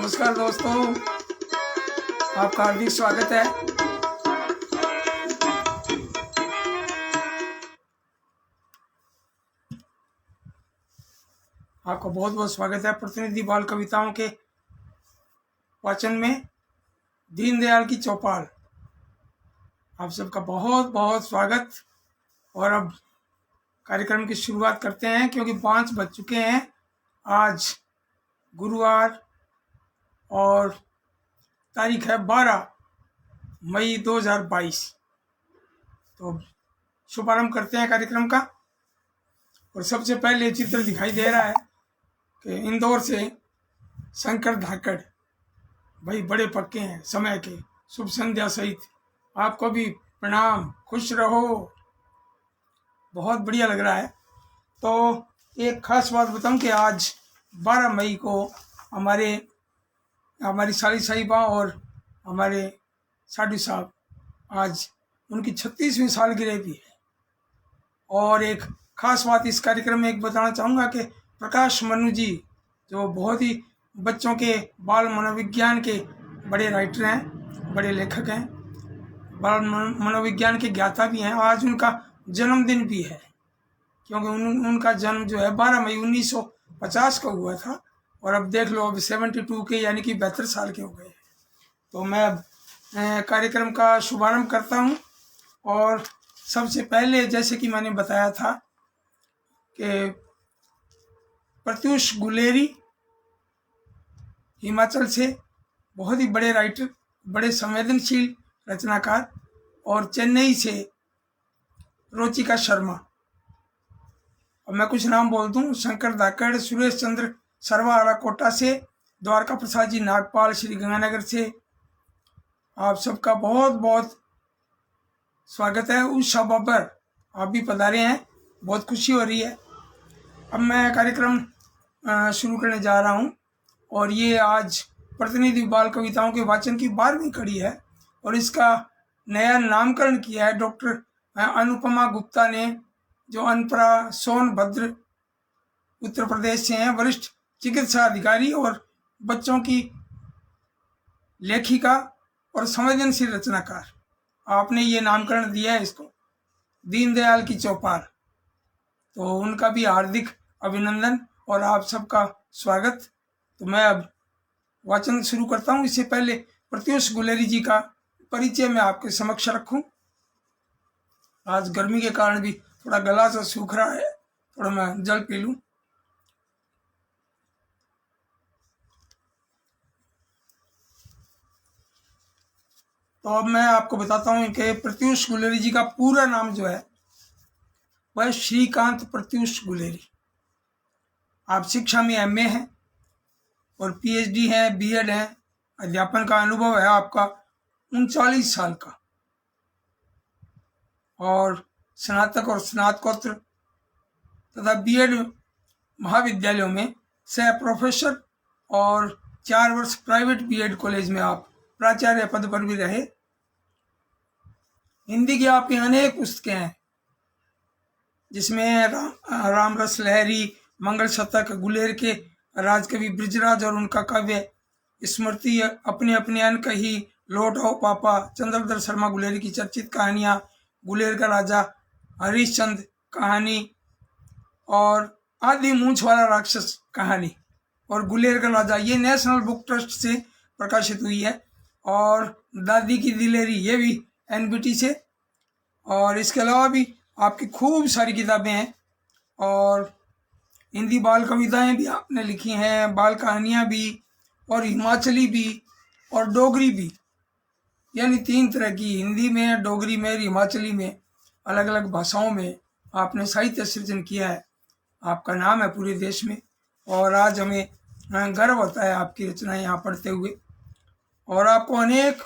नमस्कार दोस्तों, आपका हार्दिक स्वागत है। आपका बहुत बहुत स्वागत है प्रतिनिधि बाल कविताओं के वाचन में। दीनदयाल की चौपाल, आप सबका बहुत बहुत स्वागत। और अब कार्यक्रम की शुरुआत करते हैं, क्योंकि 5 बज चुके हैं। आज गुरुवार और तारीख है 12 मई 2022। तो शुभारंभ करते हैं कार्यक्रम का। और सबसे पहले चित्र दिखाई दे रहा है कि इंदौर से शंकर धाकड़ भाई बड़े पक्के हैं समय के। शुभ संध्या सहित आपको भी प्रणाम, खुश रहो। बहुत बढ़िया लग रहा है। तो एक खास बात बताऊं कि आज 12 मई को हमारी साली साहिबा और हमारे साधु साहब, आज उनकी 36वीं सालगिरह भी है। और एक खास बात इस कार्यक्रम में एक बताना चाहूँगा कि प्रकाश मनु जी, जो बहुत ही बच्चों के बाल मनोविज्ञान के बड़े राइटर हैं, बड़े लेखक हैं, बाल मनोविज्ञान के ज्ञाता भी हैं, आज उनका जन्मदिन भी है। क्योंकि उनका जन्म जो है 12 मई 1950 को हुआ था। और अब देख लो, अब 72 के यानी कि 72 साल के हो गए। तो मैं अब कार्यक्रम का शुभारंभ करता हूं। और सबसे पहले, जैसे कि मैंने बताया था कि प्रत्यूष गुलेरी हिमाचल से, बहुत ही बड़े राइटर, बड़े संवेदनशील रचनाकार। और चेन्नई से रुचिका शर्मा। अब मैं कुछ नाम बोल दूं। शंकर धाकड़, सुरेश चंद्र शर्मा आराकोटा से, द्वारका प्रसाद जी नागपाल श्री गंगानगर से। आप सबका बहुत बहुत स्वागत है। उषा बाबर, आप भी पधारे हैं, बहुत खुशी हो रही है। अब मैं कार्यक्रम शुरू करने जा रहा हूं। और ये आज प्रतिनिधि बाल कविताओं के वाचन की 12वीं कड़ी है। और इसका नया नामकरण किया है डॉक्टर अनुपमा गुप्ता ने, जो अनपरा सोनभद्र उत्तर प्रदेश से हैं, वरिष्ठ चिकित्सा अधिकारी और बच्चों की लेखिका और संवेदनशील रचनाकार। आपने ये नामकरण दिया है इसको, दीनदयाल की चौपाल। तो उनका भी हार्दिक अभिनंदन और आप सबका स्वागत। तो मैं अब वाचन शुरू करता हूँ। इससे पहले प्रत्यूष गुलेरी जी का परिचय मैं आपके समक्ष रखूं। आज गर्मी के कारण भी थोड़ा गला सा सूख रहा है, थोड़ा मैं जल पी लूं। तो अब मैं आपको बताता हूं कि प्रत्यूष गुलेरी जी का पूरा नाम जो है वह श्रीकांत प्रत्यूष गुलेरी। आप शिक्षा में MA हैं और PhD है, BEd है। अध्यापन का अनुभव है आपका 39 साल का। और स्नातक और स्नातकोत्तर तथा BEd महाविद्यालयों में सह प्रोफेसर और 4 वर्ष प्राइवेट BEd कॉलेज में आप प्राचार्य पद पर भी रहे। हिंदी की आपकी अनेक पुस्तकें हैं, जिसमें राम रस लहरी, मंगल शतक, गुलेर के राजकवि ब्रिजराज और उनका काव्य स्मृति, अपने अपने अन कही, लौट आओ पापा, चंद्रधर शर्मा गुलेरी की चर्चित कहानियाँ, गुलेर का राजा हरिश्चंद्र कहानी और आदि मूंछ वाला राक्षस कहानी और गुलेर का राजा, ये नेशनल बुक ट्रस्ट से प्रकाशित हुई है। और दादी की दिलेरी, ये भी NBT से। और इसके अलावा भी आपकी खूब सारी किताबें हैं। और हिंदी बाल कविताएं भी आपने लिखी हैं, बाल कहानियाँ भी, और हिमाचली भी और डोगरी भी, यानी 3 तरह की, हिंदी में, डोगरी में, हिमाचली में, अलग अलग भाषाओं में आपने साहित्य सृजन किया है। आपका नाम है पूरे देश में। और आज हमें गर्व होता है आपकी रचनाएं यहाँ पढ़ते हुए। और आपको अनेक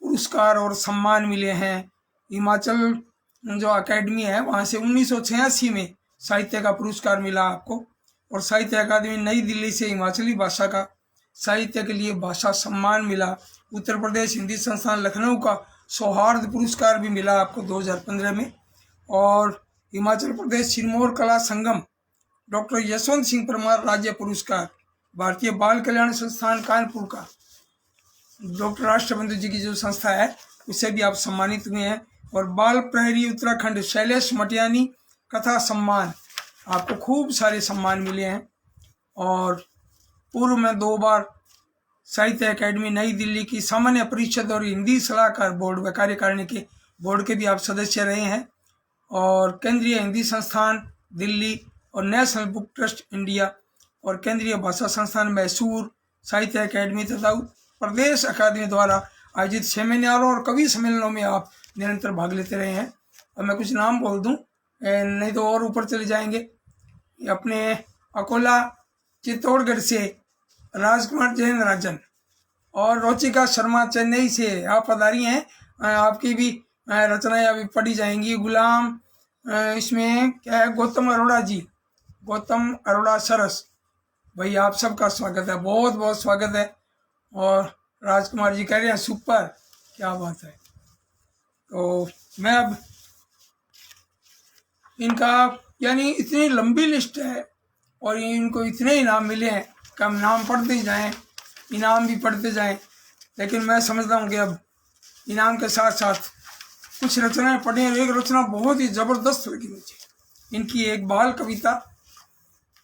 पुरस्कार और सम्मान मिले हैं। हिमाचल जो अकेडमी है, वहाँ से 1986 में साहित्य का पुरस्कार मिला आपको। और साहित्य अकादमी नई दिल्ली से हिमाचली भाषा का साहित्य के लिए भाषा सम्मान मिला। उत्तर प्रदेश हिंदी संस्थान लखनऊ का सौहार्द पुरस्कार भी मिला आपको 2015 में। और हिमाचल प्रदेश सिरमौर कला संगम डॉक्टर यशवंत सिंह परमार राज्य पुरस्कार भारतीय बाल कल्याण संस्थान कानपुर का डॉक्टर राष्ट्रबंधु जी की जो संस्था है उससे भी आप सम्मानित हुए हैं। और बाल प्रहरी उत्तराखंड शैलेश मटियानी कथा सम्मान, आपको खूब सारे सम्मान मिले हैं। और पूर्व में 2 बार साहित्य अकेडमी नई दिल्ली की सामान्य परिषद और हिंदी सलाहकार बोर्ड व कार्यकारिणी के बोर्ड के भी आप सदस्य रहे हैं। और केंद्रीय हिंदी संस्थान दिल्ली और नेशनल बुक ट्रस्ट इंडिया और केंद्रीय भाषा संस्थान मैसूर, साहित्य अकेडमी तथा प्रदेश अकादमी द्वारा आयोजित सेमिनारों और कवि सम्मेलनों में आप निरंतर भाग लेते रहे हैं। अब मैं कुछ नाम बोल दूं, नहीं तो और ऊपर चले जाएंगे। अपने अकोला चित्तौड़गढ़ से राजकुमार जैन राजन और रोचिका शर्मा चेन्नई से आप पधारी हैं। आपकी भी रचनाएं अभी पढ़ी जाएंगी। गुलाम इसमें क्या है, गौतम अरोड़ा जी, गौतम अरोड़ा सरस, भाई आप सबका स्वागत है, बहुत बहुत स्वागत है। और राजकुमार जी कह रहे हैं सुपर, क्या बात है। तो मैं अब इनका यानी इतनी लंबी लिस्ट है और इनको इतने इनाम मिले हैं कि हम नाम पढ़ते जाएं, इनाम भी पढ़ते जाएं। लेकिन मैं समझता हूँ कि अब इनाम के साथ साथ कुछ रचनाएं पढ़ी। एक रचना बहुत ही ज़बरदस्त लगी मुझे, इनकी एक बाल कविता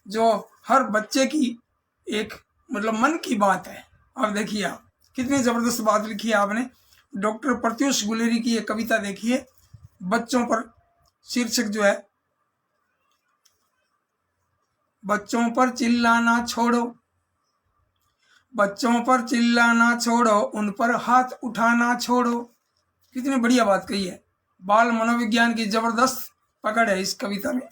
जो हर बच्चे की एक मतलब मन की बात है। आप देखिए, आप कितनी ज़बरदस्त बात लिखी है आपने। डॉक्टर प्रत्युष गुलेरी की एक कविता देखिए, बच्चों पर, शीर्षक जो है बच्चों पर चिल्लाना छोड़ो, बच्चों पर चिल्लाना छोड़ो, उन पर हाथ उठाना छोड़ो। कितनी बढ़िया बात कही है। बाल मनोविज्ञान की जबरदस्त पकड़ है इस कविता में।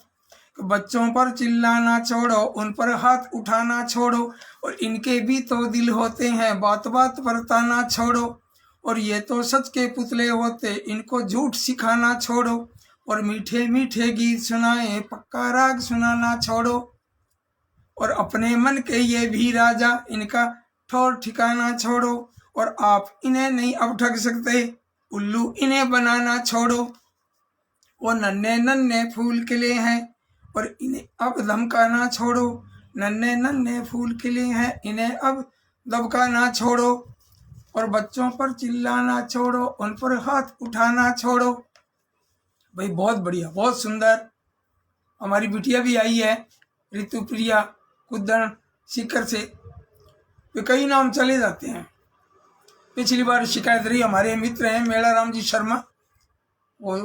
बच्चों पर चिल्लाना छोड़ो, उन पर हाथ उठाना छोड़ो, और इनके भी तो दिल होते हैं, बात बात पर ताना छोड़ो, और ये तो सच के पुतले होते, इनको झूठ सिखाना छोड़ो, और मीठे मीठे गीत सुनाए, पक्का राग सुनाना छोड़ो, और अपने मन के ये भी राजा, इनका ठौर ठिकाना छोड़ो, और आप इन्हें नहीं अब ठग सकते, उल्लू इन्हें बनाना छोड़ो, वो नन्हे नन्हे फूल खिले हैं और इन्हें अब धमकाना छोड़ो, नन्हे नन्हे फूल खिले हैं, इन्हें अब दबकाना छोड़ो, और बच्चों पर चिल्लाना छोड़ो, उन पर हाथ उठाना छोड़ो। भाई बहुत बढ़िया, बहुत सुंदर। हमारी बिटिया भी आई है, ऋतु प्रिया कुद्दन सीकर से। तो कई नाम चले जाते हैं। पिछली बार शिकायत रही, हमारे मित्र हैं मेला राम जी शर्मा, वो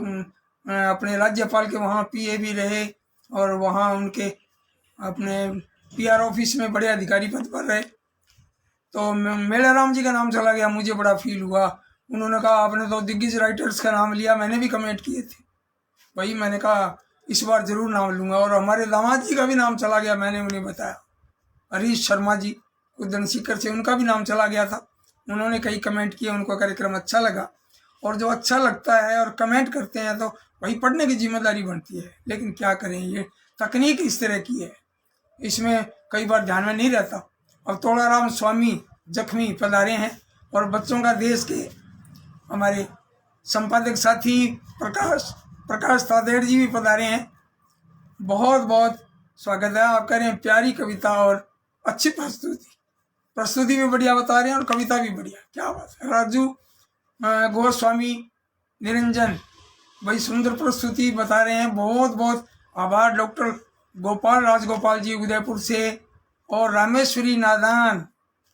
अपने राज्यपाल के वहाँ पीए भी रहे और वहाँ उनके अपने पीआर ऑफिस में बड़े अधिकारी पद पर रहे। तो मेला राम जी का नाम चला गया, मुझे बड़ा फील हुआ। उन्होंने कहा आपने तो दिग्गज राइटर्स का नाम लिया, मैंने भी कमेंट किए थे। भाई मैंने कहा इस बार जरूर नाम लूँगा। और हमारे दामाद जी का भी नाम चला गया, मैंने उन्हें बताया, हरीश शर्मा जी उद्दन सीकर से, उनका भी नाम चला गया था। उन्होंने कई कमेंट किए, उनको कार्यक्रम अच्छा लगा। और जो अच्छा लगता है और कमेंट करते हैं तो वही पढ़ने की जिम्मेदारी बनती है। लेकिन क्या करें, ये तकनीक इस तरह की है, इसमें कई बार ध्यान में नहीं रहता। अब तोड़ाराम स्वामी जख्मी पधारे हैं और बच्चों का देश के हमारे संपादक साथी प्रकाश तादेड़ जी भी पधारे हैं। बहुत बहुत स्वागत है। आप कह रहे हैं प्यारी कविता और अच्छी प्रस्तुति भी बढ़िया बता रहे हैं और कविता भी बढ़िया, क्या बात है। राजू गोस्वामी निरंजन भाई सुंदर प्रस्तुति बता रहे हैं, बहुत बहुत आभार। डॉक्टर गोपाल राजगोपाल जी उदयपुर से, और रामेश्वरी नादान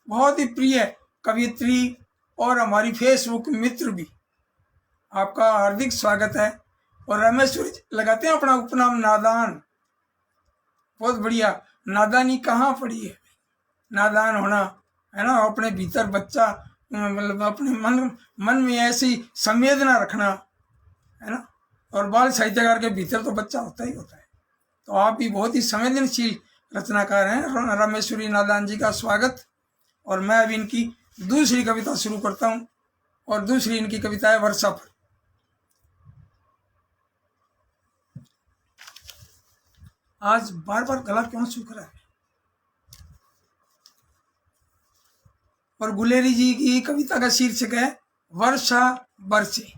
बहुत ही प्रिय कवियत्री और हमारी फेसबुक मित्र भी, आपका हार्दिक स्वागत है। और रामेश्वरी लगाते हैं अपना उपनाम नादान, बहुत बढ़िया। नादानी कहाँ पड़ी है, नादान होना है ना, अपने भीतर बच्चा मतलब अपने मन में ऐसी संवेदना रखना है ना। और बाल साहित्यकार के भीतर तो बच्चा होता ही होता है। तो आप भी बहुत ही संवेदनशील रचनाकार हैं। रामेश्वरी नादान जी का स्वागत। और मैं अभी इनकी दूसरी कविता शुरू करता हूँ, और दूसरी इनकी कविता है वर्षा पर। आज बार बार गला क्यों सूख रहा है। और गुलेरी जी की कविता का शीर्षक है वर्षा बरसे।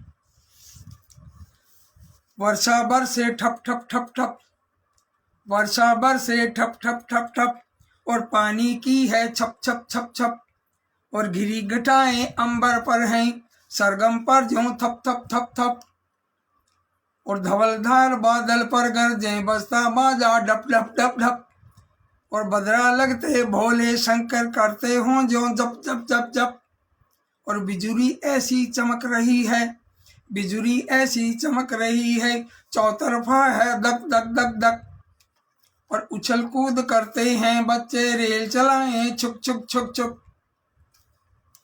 वर्षा बरसे ठप ठप ठप ठप, वर्षा बरसे ठप ठप ठप ठप, और पानी की है छप छप छप छप, और घिरी घटाएं अंबर पर हैं, सरगम पर ज्यों थप थप थप थप, और धवलधार बादल पर गरजें बजता बाजा डप डप डप डप, और बदरा लगते भोले शंकर करते हों जो जप जप जप जप, और बिजुरी ऐसी चमक रही है, बिजुरी ऐसी चमक रही है, चौतरफा है दक दक दक दक, और उछल कूद करते हैं बच्चे, रेल चलाएं छुक छुक छुक छुक,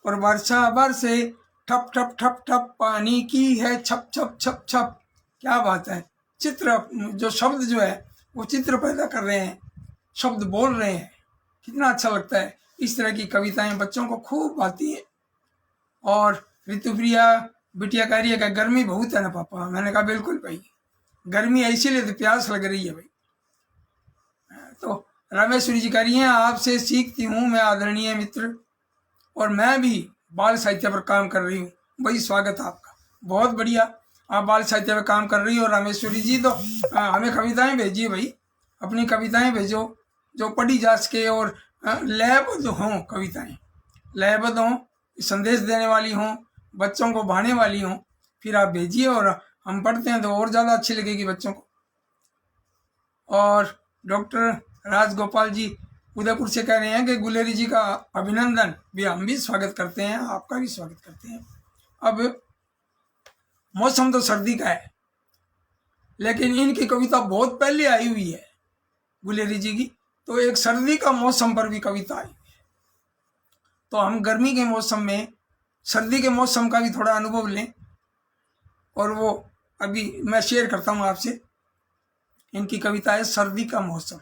और वर्षा बरसे ठप ठप ठप ठप, पानी की है छप छप छप छप। क्या बात है, चित्र जो शब्द जो है वो चित्र पैदा कर रहे हैं, शब्द बोल रहे हैं, कितना अच्छा लगता है। इस तरह की कविताएं बच्चों को खूब आती है। और ऋतुप्रिया बिटिया कह रही है कि गर्मी बहुत है ना पापा। मैंने कहा बिल्कुल भाई, गर्मी है इसीलिए तो प्यास लग रही है भाई। तो रामेश्वरी जी कह रही हैं आपसे सीखती हूँ मैं आदरणीय मित्र, और मैं भी बाल साहित्य पर काम कर रही हूँ। भाई स्वागत है आपका, बहुत बढ़िया, आप बाल साहित्य पर काम कर रही हो रामेश्वरी जी। तो हमें कविताएं भेजिए भाई, अपनी कविताएं भेजो जो पढ़ी जा सके, और लयबद्ध हों कविताएं, लयबद्ध हों, संदेश देने वाली हों, बच्चों को भाने वाली हों, फिर आप भेजिए और हम पढ़ते हैं तो और ज़्यादा अच्छी लगेगी बच्चों को। और डॉक्टर राजगोपाल जी उदयपुर से कह रहे हैं कि गुलेरी जी का अभिनंदन, भी हम भी स्वागत करते हैं, आपका भी स्वागत करते हैं। अब मौसम तो सर्दी का है, लेकिन इनकी कविता बहुत पहले आई हुई है गुलेरी जी की, तो एक सर्दी का मौसम पर भी कविता आई। तो हम गर्मी के मौसम में सर्दी के मौसम का भी थोड़ा अनुभव लें, और वो अभी मैं शेयर करता हूँ आपसे। इनकी कविता है सर्दी का मौसम।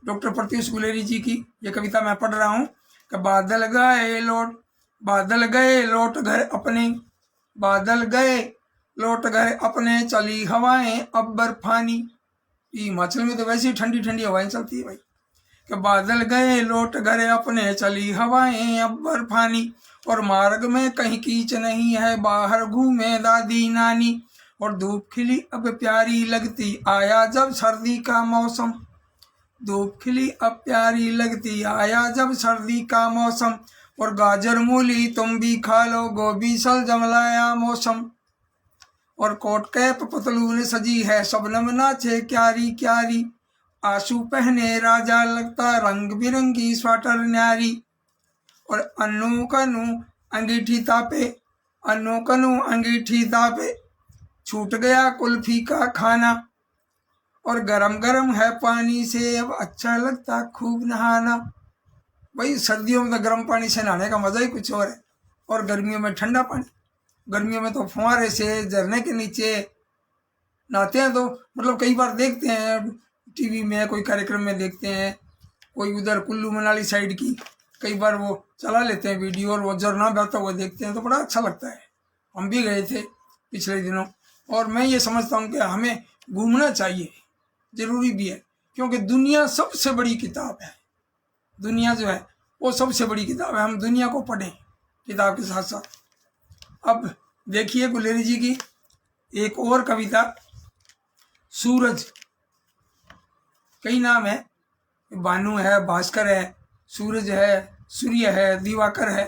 डॉक्टर प्रत्युष गुलेरी जी की ये कविता मैं पढ़ रहा हूँ कि बादल गए लौट घर अपने, बादल गए लौट घर अपने, चली हवाएं अब बर्फानी। हिमाचल में तो वैसे ही ठंडी ठंडी हवाएं चलती है भाई। कि बादल गए लौट घर अपने, चली हवाएं अब बर्फानी, और मार्ग में कहीं कीच नहीं है, बाहर घूमे दादी नानी, और धूप खिली अब प्यारी लगती, आया जब सर्दी का मौसम, धूप खिली अब प्यारी लगती, आया जब सर्दी का मौसम, और गाजर मूली तुम भी खा लो, गोभी शलजम लाया मौसम, और कोट कैप पतलून सजी है, शबनम नाचे क्यारी क्यारी, आंसू पहने राजा लगता, रंग बिरंगी स्वेटर न्यारी, और अन्नू कनू अंगीठी तापे, अन्नू कनू अंगीठी तापे, छूट गया कुल्फी का खाना, और गरम गरम है पानी से अब अच्छा लगता खूब नहाना। भाई सर्दियों में तो गर्म पानी से नहाने का मज़ा ही कुछ और है, और गर्मियों में ठंडा पानी। गर्मियों में तो फुहारे से झरने के नीचे नहाते हैं। तो मतलब कई बार देखते हैं टीवी में, कोई कार्यक्रम में देखते हैं, कोई उधर कुल्लू मनाली साइड की कई बार वो चला लेते हैं वीडियो, और वो झरना बहता हुआ देखते हैं तो बड़ा अच्छा लगता है। हम भी गए थे पिछले दिनों, और मैं ये समझता हूँ कि हमें घूमना चाहिए, ज़रूरी भी है, क्योंकि दुनिया सबसे बड़ी किताब है। दुनिया जो है वो सबसे बड़ी किताब है, हम दुनिया को पढ़ें किताब के साथ साथ। अब देखिए गुलेरी जी की एक और कविता, सूरज। कई नाम है, भानु है, भास्कर है, सूरज है, सूर्य है, दिवाकर है,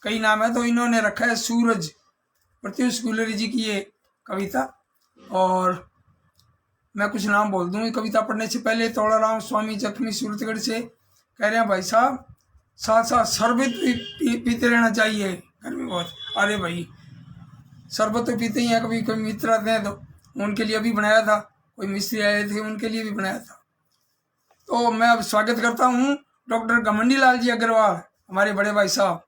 कई नाम है, तो इन्होंने रखा है सूरज। प्रत्युष गुलेरी जी की ये कविता, और मैं कुछ नाम बोल दूँ। कविता पढ़ने से पहले तोड़ा राम स्वामी जख्मी सूरतगढ़ से कह रहे हैं भाई साहब साथ साथ शरबत भी पीते रहना चाहिए, गर्मी बहुत। अरे भाई शरबत तो पीते ही हैं, कभी कोई मित्र आते हैं तो उनके लिए भी बनाया था, कोई मिस्त्री आए थे उनके लिए भी बनाया था। तो मैं अब स्वागत करता हूँ डॉक्टर घमंडी लाल जी अग्रवाल, हमारे बड़े भाई साहब।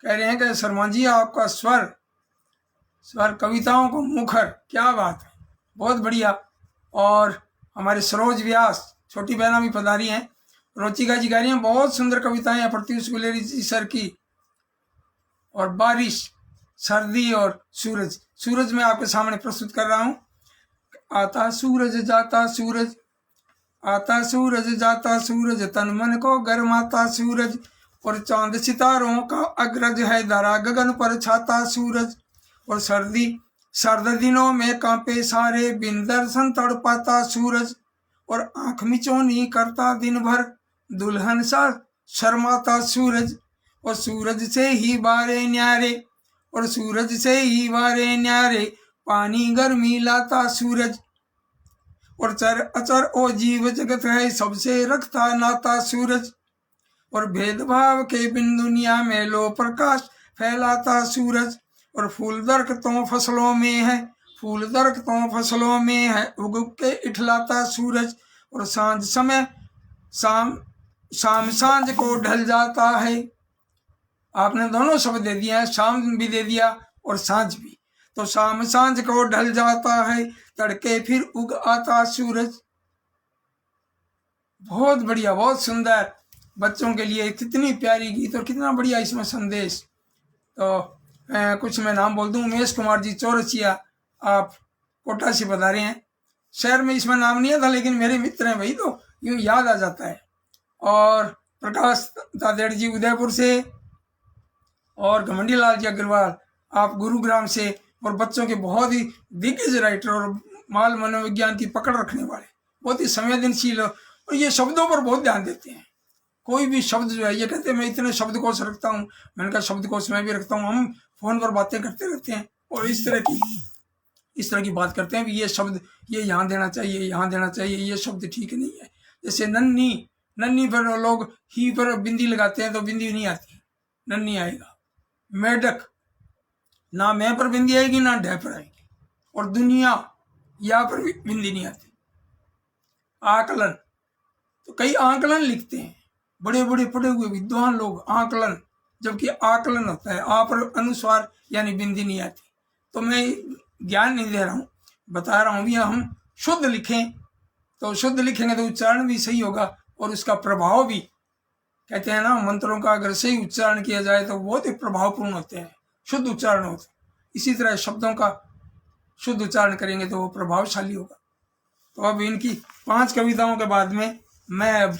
कह रहे हैं कि शर्मा जी आपका स्वर कविताओं को मुखर, क्या बात है, बहुत बढ़िया। और हमारे सरोज व्यास छोटी बहना भी पधारी हैं, रोचिका जी कह रही हैं बहुत सुंदर कविताएं हैं प्रत्युष गुलेरी जी सर की। और बारिश, सर्दी और सूरज। सूरज मैं आपके सामने प्रस्तुत कर रहा हूँ। आता सूरज जाता सूरज, आता सूरज जाता सूरज, तन मन को गरमाता सूरज, और चांद सितारों का अग्रज है, धरा गगन पर छाता सूरज, और सर्द दिनों में कांपे सारे, बिन दर्शन तड़पाता सूरज, और आंख मिचौनी करता दिन भर, दुल्हन सा शर्माता सूरज, और सूरज से ही बारे न्यारे, और सूरज से ही बारे न्यारे, पानी गर्मी लाता सूरज, और चर अचर ओ जीव जगत है, सबसे रखता नाता सूरज, और भेदभाव के बिन दुनिया में लो प्रकाश फैलाता सूरज, और फूल दरख्तों फसलों में है, फूल दरख्तों फसलों में है, उग के इठलाता सूरज, और सांझ समय शाम शाम सांझ को ढल जाता है। आपने दोनों शब्द दे दिए हैं, शाम भी दे दिया और सांझ भी। तो शाम सांझ को ढल जाता है, तड़के फिर उग आता सूरज। बहुत बढ़िया, बहुत सुंदर, बच्चों के लिए कितनी प्यारी गीत और कितना बढ़िया इसमें संदेश। तो कुछ मैं नाम बोल दूं। उमेश कुमार जी चौरसिया, आप कोटा से बता रहे हैं। शहर में इसमें नाम नहीं था, लेकिन मेरे मित्र हैं भाई, तो यूँ याद आ जाता है। और प्रकाश दादेड़ जी उदयपुर से, और घमंडी लाल जी अग्रवाल आप गुरुग्राम से, और बच्चों के बहुत ही दिग्गज राइटर और माल मनोविज्ञान की पकड़ रखने वाले, बहुत ही संवेदनशील, और ये शब्दों पर बहुत ध्यान देते हैं। कोई भी शब्द जो है, ये कहते हैं मैं इतने शब्दकोश रखता हूँ, मैंने कहा शब्दकोश मैं भी रखता हूँ। हम फोन पर बातें करते रहते हैं और इस तरह की बात करते हैं कि ये शब्द ये यहाँ देना चाहिए, यहाँ देना चाहिए, ये शब्द ठीक नहीं है। जैसे नन्ही, नन्ही पर लोग ही पर बिंदी लगाते हैं तो बिंदी नहीं आती, नन्ही आएगा। मेढक, ना मैं पर बिंदी आएगी ना ढह पर आएगी, और दुनिया यहाँ पर भी बिंदी नहीं आती। आकलन, तो कई आकलन लिखते हैं बड़े बड़े पढ़े हुए विद्वान लोग, आकलन, जबकि आकलन होता है आ पर अनुस्वार यानी बिंदी नहीं आती। तो मैं ज्ञान नहीं दे रहा हूँ, बता रहा हूँ भी हम शुद्ध लिखें, तो शुद्ध लिखेंगे तो उच्चारण भी सही होगा और उसका प्रभाव भी। कहते हैं ना, मंत्रों का अगर सही उच्चारण किया जाए तो बहुत ही प्रभावपूर्ण होते हैं, शुद्ध उच्चारण होता है। इसी तरह शब्दों का शुद्ध उच्चारण करेंगे तो वो प्रभावशाली होगा। तो अब इनकी 5 कविताओं के बाद में मैं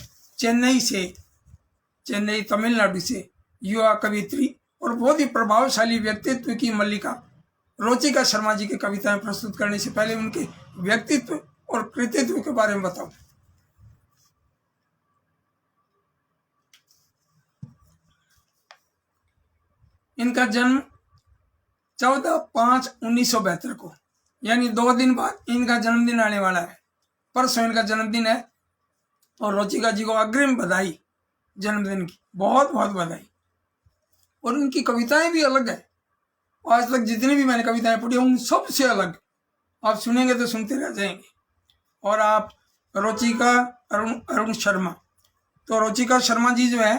चेन्नई तमिलनाडु से युवा कवित्री और बहुत ही प्रभावशाली व्यक्तित्व की मल्लिका रुचिका शर्मा जी की कविताएं प्रस्तुत करने से पहले उनके व्यक्तित्व और कृतित्व के बारे में बताऊं। इनका जन्म 14/5/1972 को, यानी 2 दिन बाद इनका जन्मदिन आने वाला है। परसों इनका जन्मदिन है और रुचिका जी को अग्रिम बधाई जन्मदिन की, बहुत बहुत बधाई। और उनकी कविताएं भी अलग है, आज तक जितनी भी मैंने कविताएं पढ़ी उन सबसे अलग। आप सुनेंगे तो सुनते रह जाएंगे। और आप रुचिका अरुण शर्मा, तो रुचिका शर्मा जी जो है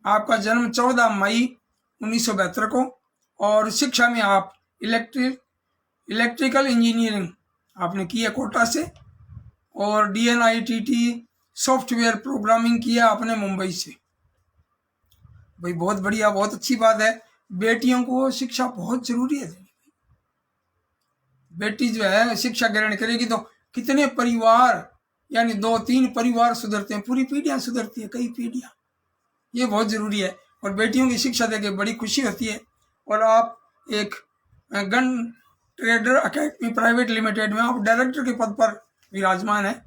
आपका जन्म 14 मई 1972 को, और शिक्षा में आप इलेक्ट्रिकल इंजीनियरिंग आपने की है कोटा से, और DNITT सॉफ्टवेयर प्रोग्रामिंग किया आपने मुंबई से। भाई बहुत बढ़िया, बहुत अच्छी बात है। बेटियों को शिक्षा बहुत जरूरी है। बेटी जो है शिक्षा ग्रहण करेगी तो कितने परिवार, यानी 2-3 परिवार सुधरते हैं, पूरी पीढ़ियां सुधरती है, कई पीढ़ियां। ये बहुत जरूरी है और बेटियों की शिक्षा देके बड़ी खुशी होती है। और आप एक gun trader academy private limited में आप डायरेक्टर के पद पर विराजमान है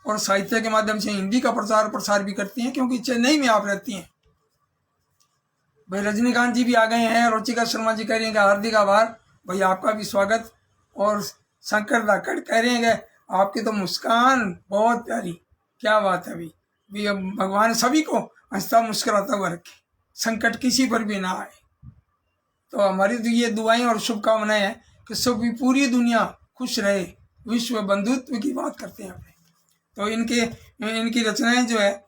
और साहित्य के माध्यम से हिंदी का प्रचार प्रसार भी करती हैं, क्योंकि चेन्नई में आप रहती हैं। भाई रजनीकांत जी भी आ गए हैं, रुचिका शर्मा जी कह रही हैं कि हार्दिक आभार भाई, आपका भी स्वागत। और शंकर धाकड़ कह रहे हैं कि आपकी तो मुस्कान बहुत प्यारी, क्या बात है भाई। भगवान सभी को हंसता मुस्कुराता हुआ रखे, संकट किसी पर भी ना आए। तो हमारी तो ये दुआएं और शुभकामनाएं हैं कि सभी पूरी दुनिया खुश रहे, विश्व बंधुत्व की बात करते हैं अपने। तो इनकी रचनाएं जो है,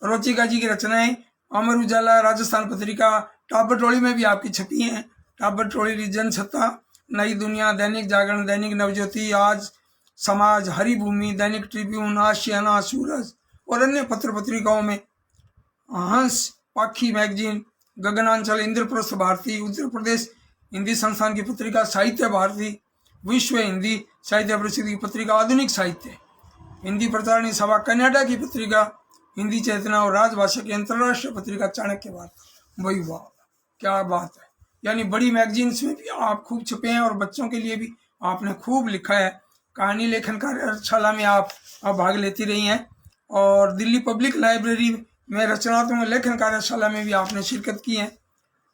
रुचिका जी की रचनाएं अमर उजाला, राजस्थान पत्रिका, टाबर टोली में भी आपकी छपी हैं। टाबर टोली, जनसत्ता, नई दुनिया, दैनिक जागरण, दैनिक नवज्योति, आज समाज, हरिभूमि, दैनिक ट्रिब्यून, आशियाना, सूरज और अन्य पत्र पत्रिकाओं में, हंस, पाखी मैगजीन, गगनांचल, इंद्रप्रस्थ भारती, उत्तर प्रदेश हिंदी संस्थान की पत्रिका साहित्य भारती, विश्व हिंदी साहित्य परिषद की पत्रिका आधुनिक साहित्य, हिंदी प्रचारणी सभा कनाडा की पत्रिका हिंदी चेतना और राजभाषा की अंतर्राष्ट्रीय पत्रिका चाणक्य वार्ता। वही वाह, क्या बात है। यानी बड़ी मैगजीन्स में भी आप खूब छपे हैं और बच्चों के लिए भी आपने खूब लिखा है। कहानी लेखन कार्यशाला में आप भाग लेती रही हैं और दिल्ली पब्लिक लाइब्रेरी में रचनात्मक लेखन कार्यशाला में भी आपने शिरकत की है।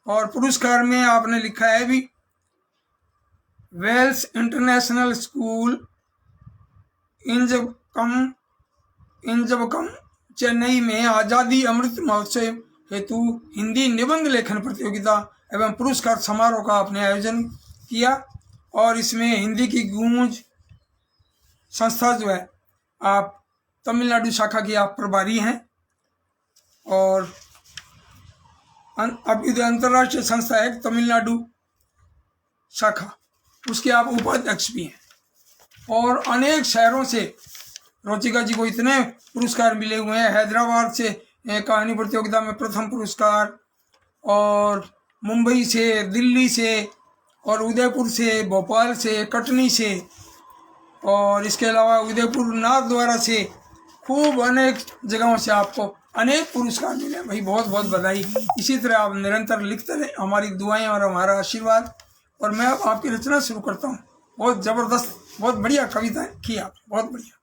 और पुरस्कार में आपने लिखा है भी वेल्स इंटरनेशनल स्कूल इंजबकम चेन्नई में आज़ादी अमृत महोत्सव हेतु हिंदी निबंध लेखन प्रतियोगिता एवं पुरस्कार समारोह का आपने आयोजन किया और इसमें हिंदी की गूंज संस्था जो है आप तमिलनाडु शाखा की आप प्रभारी हैं और अभ्युदय अंतर्राष्ट्रीय संस्था है तमिलनाडु शाखा, उसके आप उपाध्यक्ष भी हैं। और अनेक शहरों से रुचिका जी को इतने पुरस्कार मिले हुए हैं। हैदराबाद से कहानी प्रतियोगिता में प्रथम पुरस्कार और मुंबई से, दिल्ली से और उदयपुर से, भोपाल से, कटनी से और इसके अलावा उदयपुर नाथद्वारा से खूब अनेक जगहों से आपको अनेक पुरस्कार मिले। भाई बहुत बहुत बधाई। इसी तरह आप निरंतर लिखते रहे, हमारी दुआएं और हमारा आशीर्वाद। और मैं अब आपकी रचना शुरू करता हूँ। बहुत ज़बरदस्त, बहुत बढ़िया कविता की आप, बहुत बढ़िया।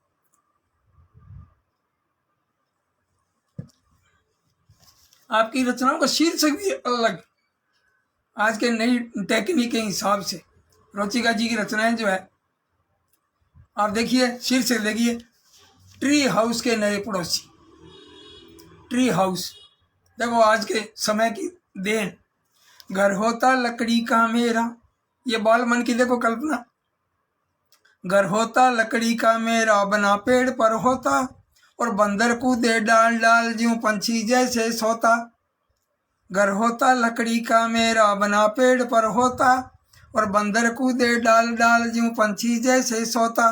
आपकी रचनाओं का शीर्षक भी अलग, आज के नई टेक्निक के हिसाब से रुचिका जी की रचनाएं जो है आप देखिए, शीर्षक देखिए, ट्री हाउस के नए पड़ोसी। ट्री हाउस देखो आज के समय की देन, घर होता लकड़ी का मेरा, ये बाल मन की देखो कल्पना, घर होता लकड़ी का मेरा बना पेड़ पर होता और बंदर कूदे डाल डाल ज्यों पंछी जैसे सोता। घर होता लकड़ी का मेरा बना पेड़ पर होता और बंदर कूदे डाल डाल ज्यों पंछी जैसे सोता।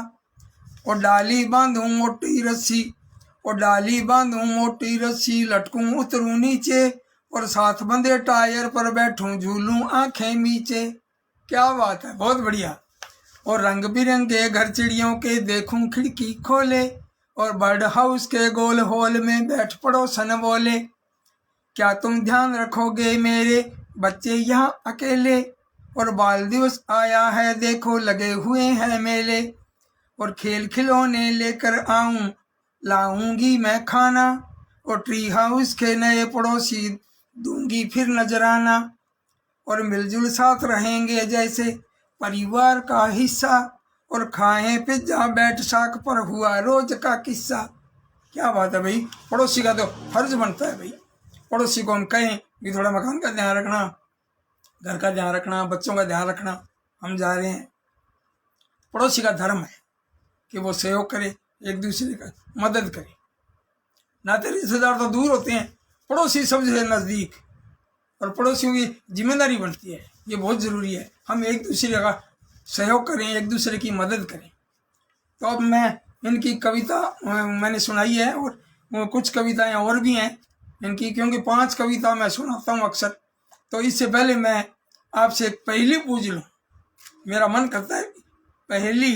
और डाली बांधूं मोटी रस्सी, और डाली बांधूं मोटी रस्सी, लटकूं उतरूं नीचे और साथ बंधे टायर पर बैठूं झूलूं आंखें नीचे। क्या बात है, बहुत बढ़िया। और रंग बिरंगे घर चिड़ियों के देखूं खिड़की खोले और बर्ड हाउस के गोल होल में बैठ पड़ोसन बोले, क्या तुम ध्यान रखोगे मेरे बच्चे यहाँ अकेले, और बाल दिवस आया है देखो लगे हुए हैं मेले, और खेल खिलौने लेकर आऊं लाऊंगी मैं खाना, और ट्री हाउस के नए पड़ोसी दूंगी फिर नजराना, और मिलजुल साथ रहेंगे जैसे परिवार का हिस्सा, और खाएं पिज्जा बैठ शाक पर हुआ रोज का किस्सा। क्या बात है भाई, पड़ोसी का तो फर्ज बनता है भाई, पड़ोसी को हम कहें कि थोड़ा मकान का ध्यान रखना, घर का ध्यान रखना, बच्चों का ध्यान रखना, हम जा रहे हैं। पड़ोसी का धर्म है कि वो सहयोग करे, एक दूसरे का मदद करे। नाते रिश्तेदार तो दूर होते हैं, पड़ोसी सबसे नज़दीक, और पड़ोसियों की जिम्मेदारी बनती है, ये बहुत ज़रूरी है, हम एक दूसरे का सहयोग करें, एक दूसरे की मदद करें। तो अब मैं इनकी कविता मैंने सुनाई है और कुछ कविताएं और भी हैं इनकी, क्योंकि 5 कविता मैं सुनाता हूँ अक्सर। तो इससे पहले मैं आपसे एक पहेली पूछ लूँ, मेरा मन करता है पहेली।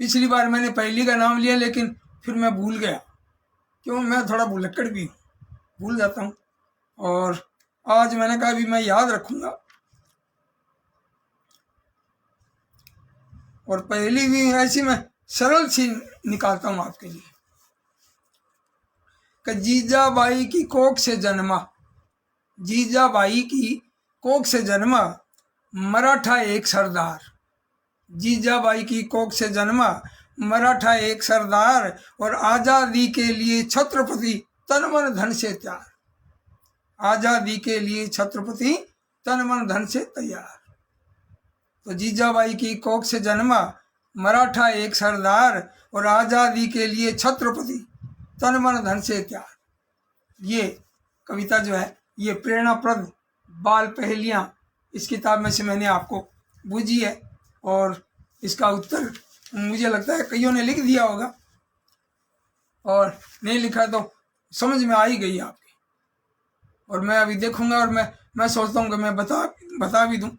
पिछली बार मैंने पहेली का नाम लिया लेकिन फिर मैं भूल गया, क्यों, मैं थोड़ा भुलक्कड़ भी हूँ, भूल जाता हूँ। और आज मैंने कहा भी मैं याद रखूँगा, और पहेली भी ऐसी मैं सरल सी निकालता हूँ आपके लिए। कि जीजाबाई की कोख से जन्मा, जीजाबाई की कोख से जन्मा मराठा एक सरदार, जीजाबाई की कोख से जन्मा मराठा एक सरदार, और आज़ादी के लिए छत्रपति तन मन धन से तैयार, आज़ादी के लिए छत्रपति तन मन धन से तैयार। तो जीजाबाई की कोख से जन्मा मराठा एक सरदार और आज़ादी के लिए छत्रपति तन मन धन से तैयार। ये कविता जो है ये प्रेरणाप्रद बाल पहेलियाँ इस किताब में से मैंने आपको बूझी है, और इसका उत्तर मुझे लगता है कईयों ने लिख दिया होगा, और नहीं लिखा तो समझ में आ ही गई आपकी। और मैं अभी देखूंगा और मैं सोचता हूँ कि मैं बता भी दूं।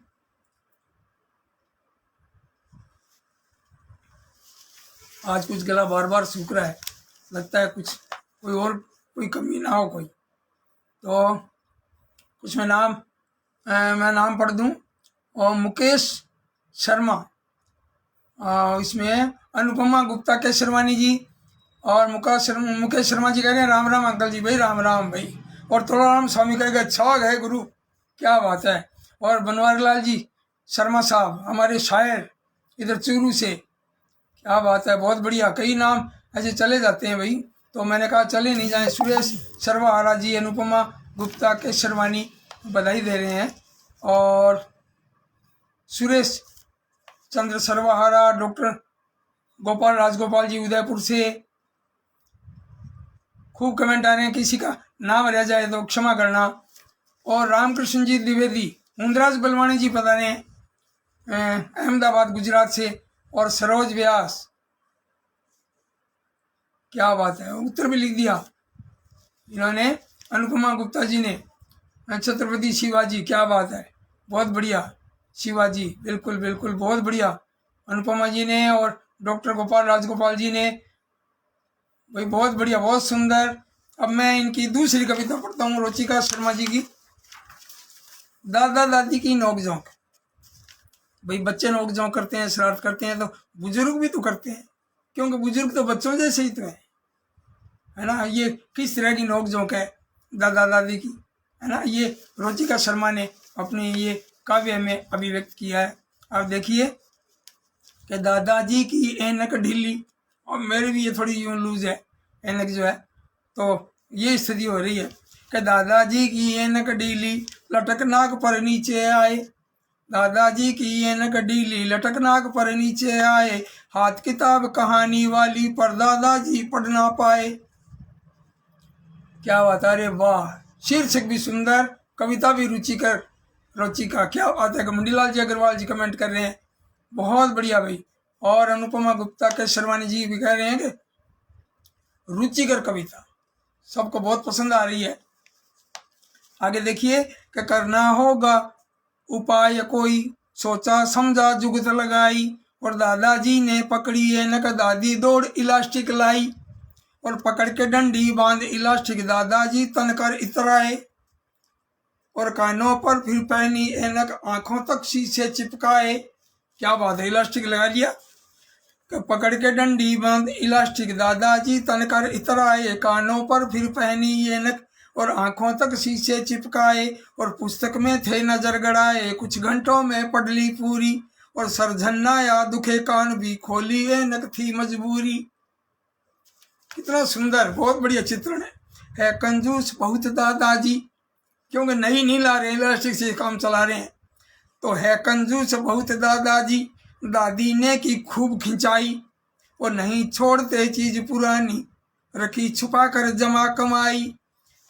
आज कुछ गला बार बार सूख रहा है, लगता है कुछ कोई कमी ना हो कोई। तो कुछ मैं नाम पढ़ दूं। और मुकेश शर्मा, इसमें अनुपमा गुप्ता के शर्मानी जी और मुकेश शर्मा जी कह रहे हैं राम राम अंकल जी। भाई राम राम भाई। और तोलाराम स्वामी कहेगा अच्छा है गुरु, क्या बात है। और बनवारी लाल जी शर्मा साहब हमारे शायर इधर चूरू से, क्या बात है, बहुत बढ़िया। कई नाम ऐसे चले जाते हैं भाई, तो मैंने कहा चले नहीं जाए। सुरेश सर्वहारा जी अनुपमा गुप्ता के शर्मानी बधाई दे रहे हैं। और सुरेश चंद्र सर्वहारा, डॉक्टर गोपाल राजगोपाल जी उदयपुर से, खूब कमेंट आ रहे हैं, किसी का नाम रह जाए तो क्षमा करना। और रामकृष्ण जी द्विवेदी, मुंदराज बलवानी जी पता नहीं अहमदाबाद गुजरात से, और सरोज व्यास, क्या बात है, उत्तर भी लिख दिया इन्होंने। अनुपमा गुप्ता जी ने छत्रपति शिवाजी, क्या बात है, बहुत बढ़िया। शिवाजी बिल्कुल बिल्कुल बहुत बढ़िया अनुपमा जी ने। और डॉक्टर गोपाल राजगोपाल जी ने, भाई बहुत बढ़िया, बहुत सुंदर। अब मैं इनकी दूसरी कविता पढ़ता हूँ, रुचिका शर्मा जी की, दादा दादी की नोक झोंक। भाई बच्चे नोक झोंक करते हैं, शरारत करते हैं, तो बुजुर्ग भी तो करते हैं, क्योंकि बुजुर्ग तो बच्चों जैसे ही तो है ना। ये किस तरह की नोक झोंक है दादा दादी की, है ना। ये रुचिका शर्मा ने अपने ये काव्य में अभिव्यक्त किया है। आप देखिए कि दादाजी की ऐनक ढीली, और मेरी भी ये थोड़ी यूं लूज है ऐनक जो है, तो ये स्थिति हो रही है कि दादाजी की ऐनक ढीली लटक नाक पर नीचे आए, दादाजी की ऐनक ढीली लटक नाक पर नीचे आए, हाथ किताब कहानी वाली पर दादाजी पढ़ ना पाए। क्या बात है, अरे वाह, शीर्षक भी सुंदर, कविता भी रुचिका, क्या बात है। मंडीलाल जी अग्रवाल जी कमेंट कर रहे हैं, बहुत बढ़िया भाई। और अनुपमा गुप्ता के शर्मानी जी भी कह रहे हैं कि रुचिकर कविता सबको बहुत पसंद आ रही है। आगे देखिए कि करना होगा उपाय कोई, सोचा समझा जुगत लगाई, और दादाजी ने पकड़ी ऐनक दादी दौड़ इलास्टिक लाई, और पकड़ के डंडी बांध इलास्टिक दादाजी तनकर इतराए, और कानों पर फिर पहनी ऐनक आंखों तक शीशे चिपकाए। क्या बात है, इलास्टिक लगा लिया, पकड़ के डंडी बांध इलास्टिक दादाजी तनकर इतराए, कानों पर फिर पहनी ऐनक और आंखों तक शीशे चिपकाए, और पुस्तक में थे नजर गड़ाए, कुछ घंटों में पढ़ ली पूरी, और सरझन्नाया दुखे कान भी खोली ऐनक थी मजबूरी। कितना सुंदर, बहुत बढ़िया चित्रण है कंजूस बहुत दादाजी, क्योंकि नहीं ला रहे, इलास्टिक से काम चला रहे हैं, तो है कंजूस बहुत दादाजी, दादी ने की खूब खिंचाई, और नहीं छोड़ते चीज पुरानी, रखी छुपा कर जमा कमाई,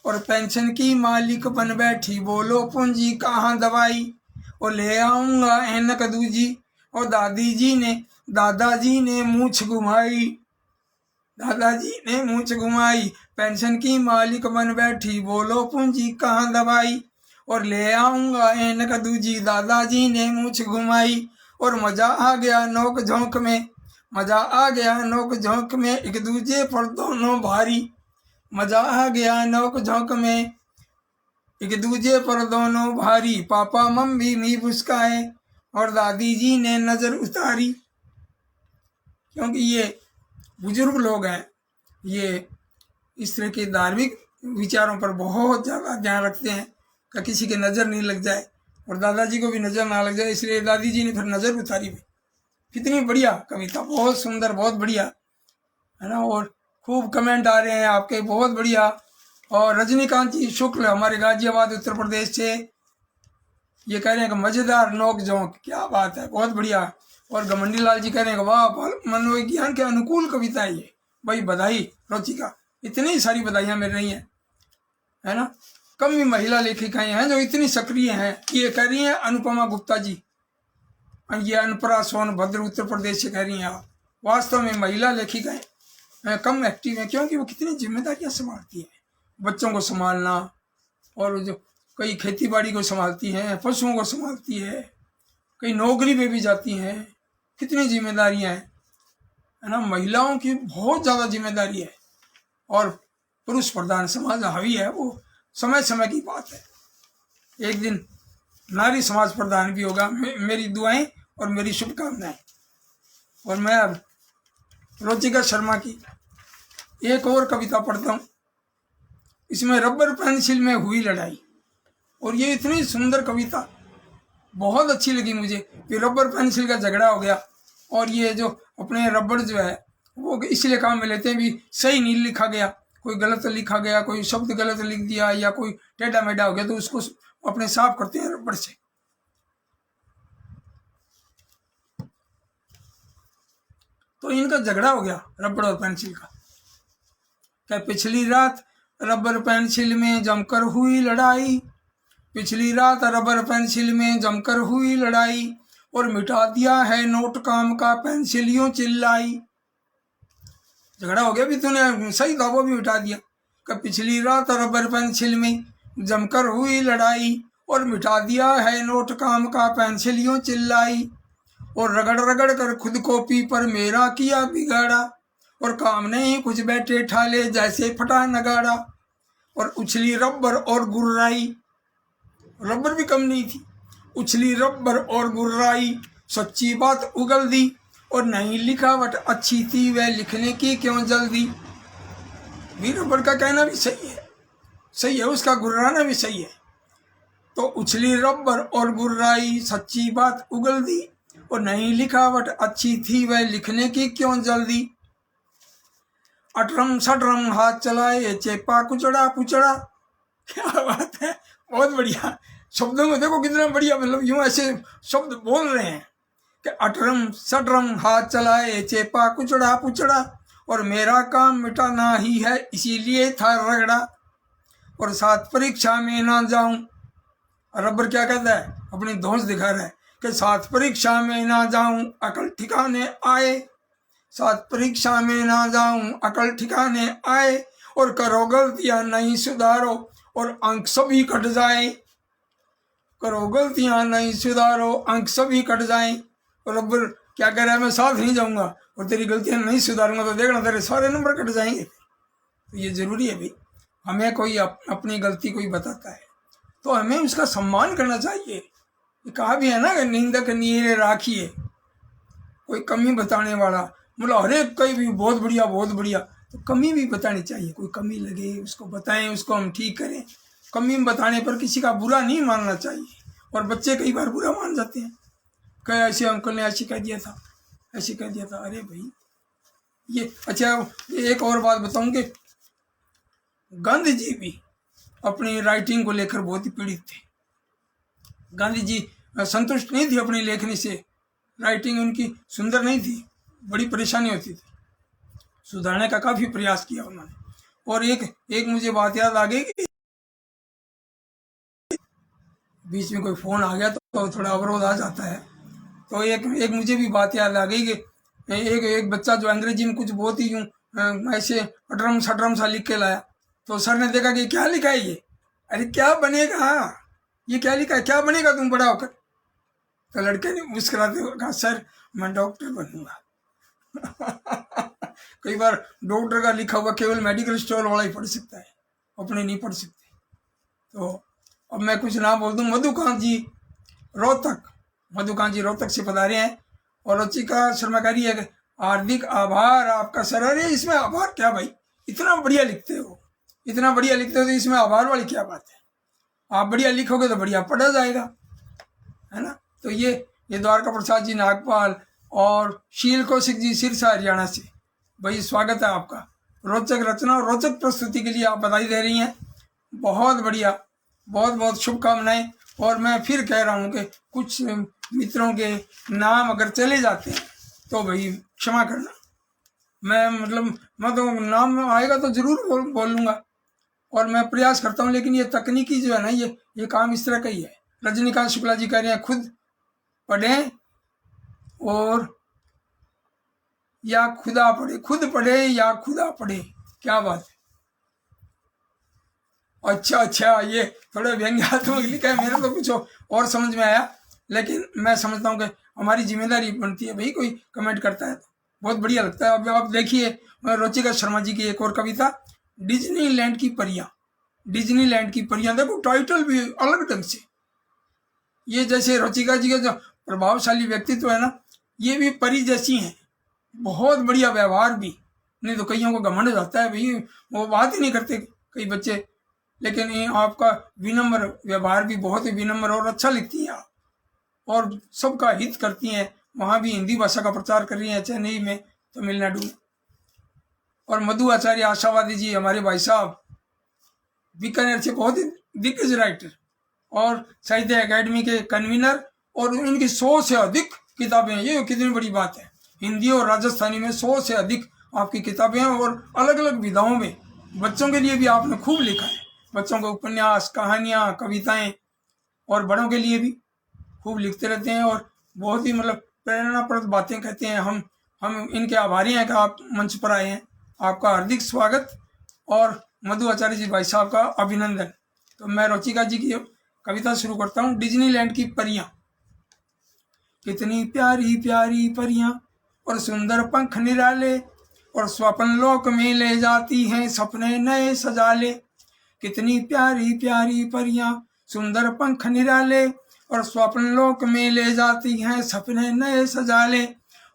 और पेंशन की मालिक बन बैठी, बोलो पूंजी कहाँ दवाई, और ले आऊंगा ऐनक दूजी, और दादाजी ने मूछ घुमाई, दादाजी ने मूछ घुमाई, पेंशन की मालिक बन बैठी, बोलो पूंजी कहाँ दवाई, और ले आऊंगा ऐनक दूजी, दादाजी ने मूछ घुमाई, और मजा आ गया नोक झोंक में, मजा आ गया नोक झोंक में, एक दूजे पर दोनों भारी, मजा आ गया नोक झोंक में, एक दूजे पर दोनों भारी, पापा मम्मी भी मुस्काए, और दादी जी ने नजर उतारी। क्योंकि ये बुजुर्ग लोग हैं, ये इस तरह के धार्मिक विचारों पर बहुत ज़्यादा ध्यान रखते हैं कि किसी के नज़र नहीं लग जाए, और दादाजी को भी नज़र ना लग जाए, इसलिए दादी जी ने फिर नज़र उतारी। कितनी बढ़िया कविता, बहुत सुंदर, बहुत बढ़िया, है ना। और खूब कमेंट आ रहे हैं आपके, बहुत बढ़िया। और रजनीकांत जी शुक्ल हमारे गाजियाबाद उत्तर प्रदेश से, ये कह रहे हैं कि मज़ेदार नोक झोंक, क्या बात है, बहुत बढ़िया। और घमंडी लाल जी कह रहे हैं कि वाह, मनोविज्ञान के अनुकूल कविता है ये, भाई बधाई रुचिका, इतनी सारी बधाइयाँ मिल रही हैं, है ना। कम ही महिला लेखिकाएं हैं जो इतनी सक्रिय हैं। ये कह रही हैं अनुपमा गुप्ता जी, ये अनपरा सोनभद्र उत्तर प्रदेश से कह रही हैं। आप वास्तव में महिला लेखिकाएं कम एक्टिव हैं, क्योंकि वो कितनी जिम्मेदारियां संभालती हैं, बच्चों को संभालना, और जो कई खेती बाड़ी को संभालती हैं, पशुओं को संभालती है, कई नौकरी पे भी जाती हैं, कितनी जिम्मेदारियां हैं, है ना। महिलाओं की बहुत ज़्यादा जिम्मेदारी है, और पुरुष प्रधान समाज हावी है, वो समय समय की बात है, एक दिन नारी समाज प्रधान भी होगा। मेरी दुआएं और मेरी शुभकामनाएं। और मैं अब रुचिका शर्मा की एक और कविता पढ़ता हूँ। इसमें रबर पेंसिल में हुई लड़ाई। और ये इतनी सुंदर कविता बहुत अच्छी लगी मुझे कि रबर पेंसिल का झगड़ा हो गया। और ये जो अपने रबर जो है वो इसलिए काम में लेते हैं भी सही नहीं लिखा गया, कोई गलत लिखा गया, कोई शब्द गलत लिख दिया या कोई टेढ़ा मेढ़ा हो गया तो उसको अपने साफ करते हैं रबर से। तो इनका झगड़ा हो गया रबर और पेंसिल का। क्या पिछली रात रबर पेंसिल में जमकर हुई लड़ाई, पिछली रात रबर पेंसिल में जमकर हुई लड़ाई, और मिटा दिया है नोट काम का पेंसिलियों चिल्लाई। झगड़ा हो गया भी तूने सही था वो भी मिटा दिया। कि पिछली रात रबर पेंसिल में जमकर हुई लड़ाई, और मिटा दिया है नोट काम का पेंसिलियों चिल्लाई, और रगड़ रगड़ कर खुद कॉपी पर मेरा किया बिगाड़ा, और काम नहीं कुछ बैठे ठाले जैसे फटा नगाड़ा, और उछली रबर और गुर्राई, रबर भी कम नहीं थी, उछली रबर और गुर्राई, सच्ची बात उगल दी, और नहीं लिखावट अच्छी थी वह लिखने की क्यों जल्दी। भी रबर का कहना भी सही है, उसका गुर्राना भी सही है। तो उछली रबर और गुर्राई, सच्ची बात उगल दी, और नहीं लिखावट अच्छी थी वह लिखने की क्यों जल्दी। अटरम सटरम हाथ चलाए चेपा कुचड़ा पुचड़ा। क्या बात है, बहुत बढ़िया शब्दों में देखो कितना बढ़िया, मतलब यूं ऐसे शब्द बोल रहे हैं कि अटरम सटरम हाथ चलाए चेपा कुचड़ा पुचड़ा, और मेरा काम मिटाना ही है इसीलिए था रगड़ा, और साथ परीक्षा में ना जाऊं। रबर क्या कहता है, अपनी धौंस दिखा रहा है कि साथ परीक्षा में ना जाऊं अकल ठिकाने आए, साथ परीक्षा में ना जाऊं अकल ठिकाने आए, और करो गलतियां नहीं सुधारो और अंक सभी कट जाए, करो गलतियां नहीं सुधारो अंक सभी कट जाए। और रबर क्या कह रहा है, मैं साथ नहीं जाऊंगा और तेरी गलतियां नहीं सुधारूंगा तो देखना तेरे सारे नंबर कट जाएंगे। तो ये जरूरी है भाई, हमें कोई अपनी गलती कोई बताता है तो हमें उसका सम्मान करना चाहिए। ये कहा भी है ना कि निंदक नीरे राखिए, कोई कमी बताने वाला, मतलब हर एक कोई भी बहुत बढ़िया, तो कमी भी बतानी चाहिए। कोई कमी लगे उसको बताएं, उसको हम ठीक करें। कमी बताने पर किसी का बुरा नहीं मानना चाहिए। और बच्चे कई बार बुरा मान जाते हैं, कहे ऐसे अंकल ने ऐसे कह दिया था, ऐसे कह दिया था। अरे भाई ये अच्छा, एक और बात बताऊं कि गांधी जी भी अपनी राइटिंग को लेकर बहुत ही पीड़ित थे। गांधी जी संतुष्ट नहीं थी अपनी लेखनी से, राइटिंग उनकी सुंदर नहीं थी, बड़ी परेशानी होती थी। सुधारने का काफ़ी प्रयास किया उन्होंने। और एक मुझे बात याद आ गई कि बीच में कोई फ़ोन आ गया तो थोड़ा अवरोध आ जाता है। तो एक मुझे भी बात याद आ गई कि एक बच्चा जो अंग्रेजी में कुछ बहुत ही यूँ ऐसे अटरम सटरम सा लिख के लाया, तो सर ने देखा कि क्या लिखा है ये, अरे क्या बनेगा, ये क्या लिखा है, क्या बनेगा तुम बड़ा होकर। तो लड़के ने मुस्कुराते हुए कहा, सर मैं डॉक्टर बनूंगा। कई बार डॉक्टर का लिखा हुआ केवल मेडिकल स्टोर वाला ही पढ़ सकता है, अपने नहीं पढ़ सकते। तो अब मैं कुछ ना बोल दूं, मधुकांत जी रोहतक से पधारे हैं और रुचिका शर्मा कह रही है कि हार्दिक आभार आपका सर। अरे इसमें आभार क्या भाई, इतना बढ़िया लिखते हो, तो इसमें आभार वाली क्या बात है। आप बढ़िया लिखोगे तो बढ़िया पढ़ा जाएगा, है ना। तो ये द्वारका प्रसाद जी नागपाल और शील कौशिक जी सिरसा हरियाणा से, भाई स्वागत है आपका। रोचक रचना और रोचक प्रस्तुति के लिए आप बधाई दे रही हैं, बहुत बढ़िया, बहुत बहुत शुभकामनाएं। और मैं फिर कह रहा हूँ कि कुछ मित्रों के नाम अगर चले जाते हैं तो भाई क्षमा करना। मैं तो नाम आएगा तो जरूर बोलूँगा और मैं प्रयास करता हूँ, लेकिन ये तकनीकी जो है ना, ये काम इस तरह का ही है। रजनीकांत शुक्ला जी कह रहे हैं खुद पढ़ें और या खुदा पढ़े, खुद पढ़े या खुदा पढ़े, क्या बात है। अच्छा, ये थोड़ा व्यंग्यात्मक लिखा है, मेरे तो कुछ और समझ में आया, लेकिन मैं समझता हूँ कि हमारी जिम्मेदारी बनती है भाई, कोई कमेंट करता है तो बहुत बढ़िया लगता है। अब आप देखिए रुचिका शर्मा जी की एक और कविता, डिज्नीलैंड की परियां। देखो टाइटल भी अलग ढंग से, ये जैसे रुचिका जी का जो प्रभावशाली व्यक्तित्व है ना, ये भी परी जैसी हैं, बहुत बढ़िया व्यवहार भी। नहीं तो कईयों को घमंड हो जाता है भाई, वो बात ही नहीं करते कई बच्चे, लेकिन ये आपका विनम्र व्यवहार भी, बहुत ही विनम्र और अच्छा लिखती हैं आप, और सबका हित करती हैं। वहाँ भी हिंदी भाषा का प्रचार कर रही हैं, चेन्नई में, तमिलनाडु में। और मधु आचार्य आशावादी जी हमारे भाई साहब, बीकानेर से बहुत ही दिग्गज राइटर और साहित्य एकेडमी के कन्वीनर, और इनकी 100 से अधिक किताबें हैं। ये कितनी बड़ी बात है, हिंदी और राजस्थानी में 100 से अधिक आपकी किताबें हैं, और अलग अलग विधाओं में। बच्चों के लिए भी आपने खूब लिखा है, बच्चों के उपन्यास, कहानियाँ, कविताएं, और बड़ों के लिए भी खूब लिखते रहते हैं, और बहुत ही मतलब प्रेरणाप्रद बातें कहते हैं। हम इनके आभारी हैं कि आप मंच पर आए हैं। आपका हार्दिक स्वागत और मधु आचार्य जी भाई साहब का अभिनंदन। तो मैं रुचिका जी की कविता शुरू करता हूँ। डिज्नीलैंड की परियां। कितनी प्यारी प्यारी परियां और सुंदर पंख निराले, और स्वप्न लोक में ले जाती हैं सपने नए सजा ले। कितनी प्यारी प्यारी परियां, सुंदर पंख निराले, और स्वप्न लोक में ले जाती हैं सपने नए सजा ले।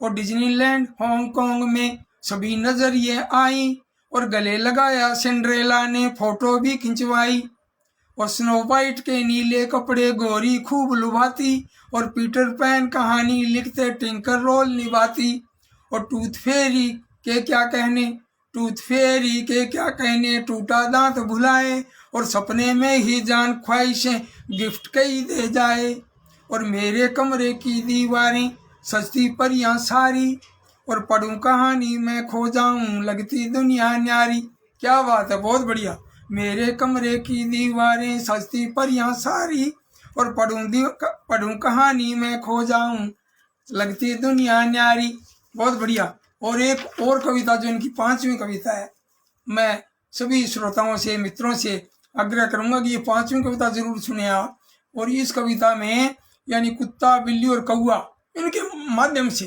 और डिज्नीलैंड हांगकांग में सभी नजरिए आई, और गले लगाया सिंड्रेला ने फोटो भी खिंचवाई। और स्नो वाइट के नीले कपड़े गोरी खूब लुभाती, और पीटर पैन कहानी लिखते टिंकर रोल निभाती। और टूथ फेरी के क्या कहने, टूथ फेरी के क्या कहने, टूटा दांत भुलाए, और सपने में ही जान ख्वाहिशें गिफ्ट कई दे जाए। और मेरे कमरे की दीवारें सजती परियां सारी, और पढ़ूं कहानी मैं खो जाऊं लगती दुनिया न्यारी। क्या बात है, बहुत बढ़िया। मेरे कमरे की दीवारें सजती परियां सारी, और पढ़ूं कहानी मैं खो जाऊं लगती दुनिया न्यारी। बहुत बढ़िया। और एक और कविता जो इनकी 5वीं कविता है, मैं सभी श्रोताओं से, मित्रों से आग्रह करूंगा कि ये 5वीं कविता जरूर सुने आप। और इस कविता में यानी कुत्ता, बिल्ली और कौआ, इनके माध्यम से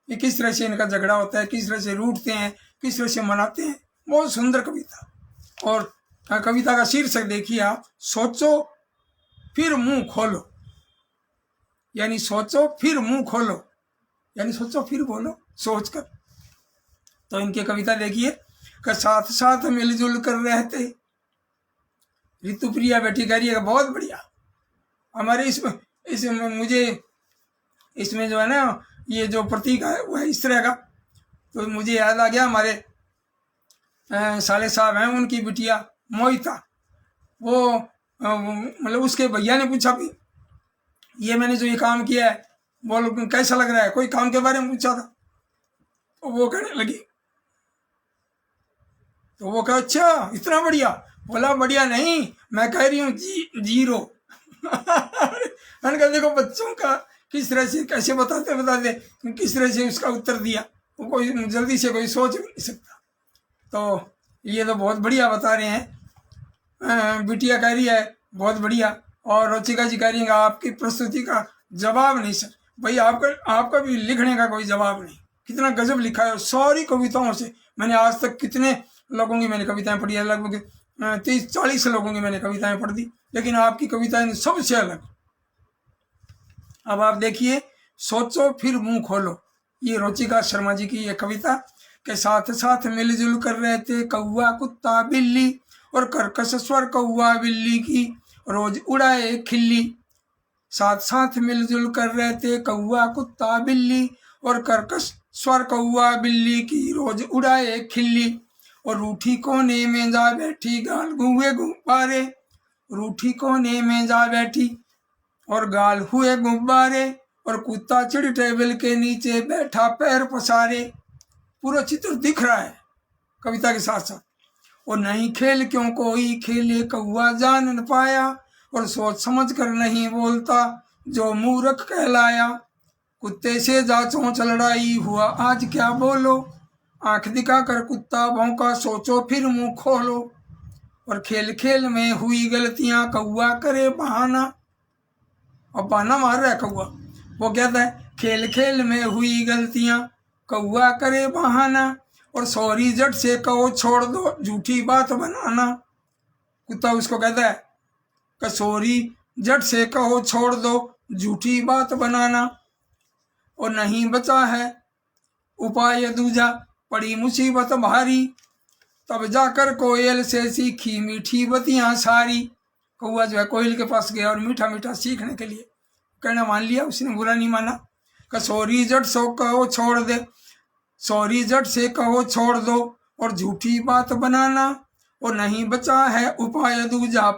ये किस तरह से इनका झगड़ा होता है, किस तरह से रूठते हैं, किस तरह से मनाते हैं। बहुत सुंदर कविता। और कविता का शीर्षक देखिए आप, सोचो फिर मुंह खोलो। यानी सोचो फिर मुंह खोलो, यानी सोचो फिर बोलो सोचकर। तो इनकी कविता देखिए कि साथ साथ मिलजुल कर रहते। ऋतुप्रिया बेटी कह रही है बहुत बढ़िया। हमारे इसमें मुझे इसमें जो है ना, ये जो प्रतीक है वह इस तरह का, तो मुझे याद आ गया हमारे साले साहब हैं, उनकी बिटिया मोहिता, वो मतलब उसके भैया ने पूछा भी ये मैंने जो ये काम किया है बोलो कैसा लग रहा है, कोई काम के बारे में पूछा था, तो वो कहने लगी, तो वो कहा अच्छा इतना बढ़िया। बोला बढ़िया नहीं, मैं कह रही हूँ जीरो। मैंने कहा देखो बच्चों का किस तरह से कैसे बताते किस तरह से उसका उत्तर दिया, वो कोई जल्दी से कोई सोच भी नहीं सकता। तो ये तो बहुत बढ़िया बता रहे हैं। बिटिया कह रही है बहुत बढ़िया, और रुचिका जी कह रही है आपकी प्रस्तुति का जवाब नहीं सर। भाई आपका भी लिखने का कोई जवाब नहीं, कितना गजब लिखा है। सारी कविताओं से मैंने आज तक कितने लोगों की मैंने कविताएं पढ़ी है, लगभग 30-40 लोगों की मैंने कविताएं पढ़ दी, लेकिन आपकी कविताएं सबसे अलग। अब आप देखिए, सोचो फिर मुंह खोलो, ये रुचिका शर्मा जी की ये कविता के साथ साथ मिलजुल कर रहते कौआ, कुत्ता, बिल्ली, और कर्कश स्वर कौआ बिल्ली की रोज उड़ाए खिल्ली। साथ साथ मिलजुल कर रहते कौआ, कुत्ता, बिल्ली, और कर्कश स्वर कौआ बिल्ली की रोज उड़ाए खिल्ली। और रूठी कोने में जा बैठी गाल हुए गुब्बारे, रूठी कोने में जा बैठी और गाल हुए गुब्बारे, और कुत्ता चिड़ टेबल के नीचे बैठा पैर पसारे। पूरा चित्र दिख रहा है कविता के साथ साथ। और नहीं खेल क्यों कोई खेले कौआ जान न पाया, और सोच समझ कर नहीं बोलता जो मूर्ख कहलाया। कुत्ते से जा चोंच लड़ाई हुआ आज क्या बोलो, आंख दिखा कर कुत्ता भौंका सोचो फिर मुंह खोलो। और खेल खेल में हुई गलतियां कौआ करे बहाना। और बहाना मार रहा है कौआ, वो कहता है खेल खेल में हुई गलतियां कौआ करे बहाना, और सॉरी जट से कहो छोड़ दो झूठी बात बनाना। कुत्ता उसको कहता है कि सॉरी जट से कहो छोड़ दो झूठी बात बनाना। और नहीं बचा है, उपाय दूजा, पड़ी मुसीबत भारी, तब जाकर कोयल से सीखी मीठी बतियां सारी। कौआ जो है कोयल के पास गया और मीठा मीठा सीखने के लिए, कहना मान लिया, उसने बुरा नहीं माना। कसौरी जट सो कहो छोड़ दे, सॉरी जट से कहो छोड़ दो, और झूठी बात बनाना, और नहीं बचा है उपाय दूजा।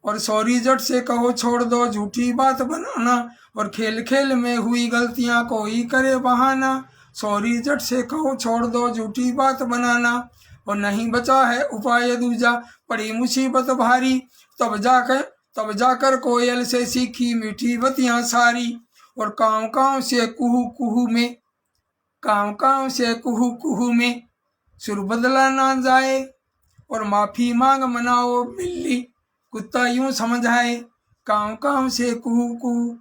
और सॉरी जट से कहो छोड़ दो, झूठी बात बनाना, और खेल खेल में हुई गलतियां कोई करे बहाना। सॉरी जट से कहो छोड़ दो, झूठी बात बनाना, और नहीं बचा है उपाय दूजा। पड़ी मुसीबत भारी, तब जाकर कोयल से सीखी मीठी बतियां सारी। और काँव काँव से कुहू कुहू में, काँव काँव से कुहू कुहू में, सुर बदला ना जाए, और माफी मांग मनाओ बिल्ली, कुत्ता यूं समझाए। काँव काँव से कुहू कुहू,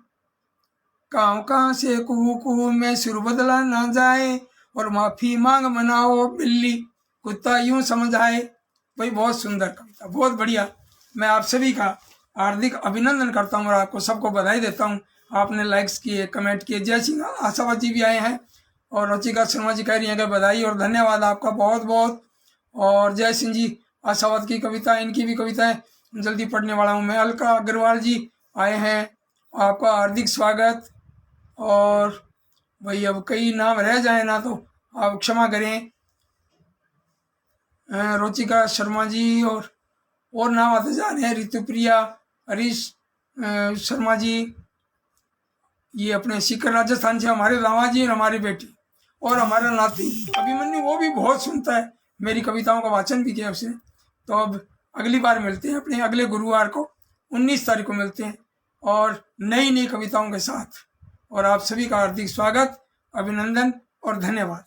काँव काँव से कुहू कुहू में, सुर बदला ना जाए, और माफी मांग मनाओ बिल्ली, कुत्ता यूं समझाए। भाई बहुत सुंदर कविता, बहुत बढ़िया। मैं आप सभी का हार्दिक अभिनंदन करता हूँ और आपको सबको बधाई देता हूँ। आपने लाइक्स किए, कमेंट किए। जय सिंह, आशावाद जी भी आए हैं और रुचिका शर्मा जी कह रही हैं कि बधाई और धन्यवाद आपका बहुत बहुत। और जय सिंह जी, आशावाद की कविता, इनकी भी कविताएं जल्दी पढ़ने वाला हूँ मैं। अलका अग्रवाल जी आए हैं, आपका हार्दिक स्वागत। और भाई अब कई नाम रह जाए ना तो आप क्षमा करें। रुचिका शर्मा जी और नाम आते जा रहे हैं, ऋतुप्रिया, हरीश शर्मा जी, ये अपने सीकर राजस्थान से हमारे रामा जी और हमारी बेटी और हमारा नाती अभिमन्यु, वो भी बहुत सुनता है, मेरी कविताओं का वाचन भी किया उसने। तो अब अगली बार मिलते हैं, अपने अगले गुरुवार को 19 तारीख को मिलते हैं और नई नई कविताओं के साथ। और आप सभी का हार्दिक स्वागत, अभिनंदन और धन्यवाद।